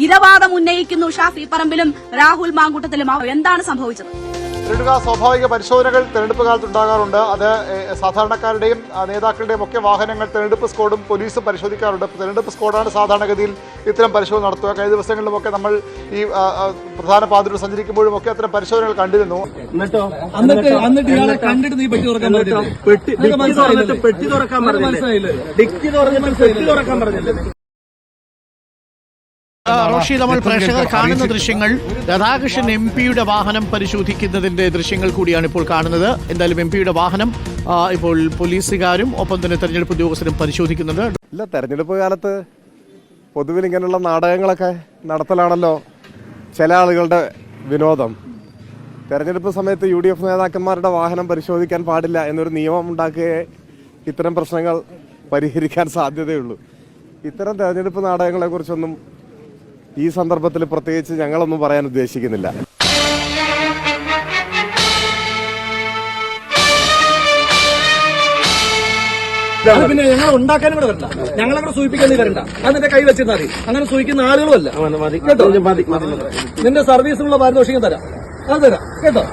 ഇരവാദം ഉന്നയിക്കുന്നു ഷാഫി പറമ്പിലും രാഹുൽ മാങ്കൂട്ടത്തിലും. എന്താണ് സംഭവിച്ചത്? സ്വാഭാവിക പരിശോധനകൾ തെരഞ്ഞെടുപ്പ് കാലത്ത് ഉണ്ടാകാറുണ്ട്. അത് സാധാരണക്കാരുടെയും നേതാക്കളുടെയും ഒക്കെ വാഹനങ്ങൾ തെരഞ്ഞെടുപ്പ് സ്ക്വാഡും പോലീസും പരിശോധിക്കാറുണ്ട്. തെരഞ്ഞെടുപ്പ് സ്ക്വാഡാണ് സാധാരണഗതിയിൽ ഇത്തരം പരിശോധന നടത്തുക. കഴിഞ്ഞ ദിവസങ്ങളിലുമൊക്കെ നമ്മൾ ഈ പ്രധാന പാതയിലൂടെ സഞ്ചരിക്കുമ്പോഴും ഒക്കെ അത്തരം പരിശോധനകൾ കണ്ടിരുന്നു. റോഷി, നമ്മൾ പ്രേക്ഷകർ കാണുന്ന ദൃശ്യങ്ങൾ രാധാകൃഷ്ണൻ എംപിയുടെ വാഹനം പരിശോധിക്കുന്നതിന്റെ ദൃശ്യങ്ങൾ കൂടിയാണ് ഇപ്പോൾ കാണുന്നത്. എന്തായാലും എംപിയുടെ വാഹനം ഇപ്പോൾ പോലീസുകാരും ഒപ്പം തന്നെ തെരഞ്ഞെടുപ്പ് ഉദ്യോഗസ്ഥരും പരിശോധിക്കുന്നുണ്ട്. ഇല്ല, തെരഞ്ഞെടുപ്പ് കാലത്ത് പൊതുവിൽ ഇങ്ങനെയുള്ള നാടകങ്ങളൊക്കെ നടത്തലാണല്ലോ ചില ആളുകളുടെ വിനോദം. തെരഞ്ഞെടുപ്പ് സമയത്ത് UDF നേതാക്കന്മാരുടെ വാഹനം പരിശോധിക്കാൻ പാടില്ല എന്നൊരു നിയമം ഉണ്ടാക്കുകയെ ഇത്തരം പ്രശ്നങ്ങൾ പരിഹരിക്കാൻ സാധ്യതയുള്ളൂ. ഇത്തരം തെരഞ്ഞെടുപ്പ് നാടകങ്ങളെക്കുറിച്ചൊന്നും ഈ സന്ദർഭത്തിൽ പ്രത്യേകിച്ച് ഞങ്ങളൊന്നും പറയാൻ ഉദ്ദേശിക്കുന്നില്ല. പിന്നെ ഞങ്ങൾ ഉണ്ടാക്കാനും കൂടെ വരണ്ട, ഞങ്ങളങ്ങനെ സൂചിപ്പിക്കാൻ വരണ്ട. അത് നിന്റെ കൈ വെച്ചിരുന്നാൽ മതി. അങ്ങനെ സൂചിക്കുന്ന ആളുകളും അല്ല കേട്ടോ. നിന്റെ സർവീസിനുള്ള പാരിതോഷികം തരാം, അത് തരാം കേട്ടോ.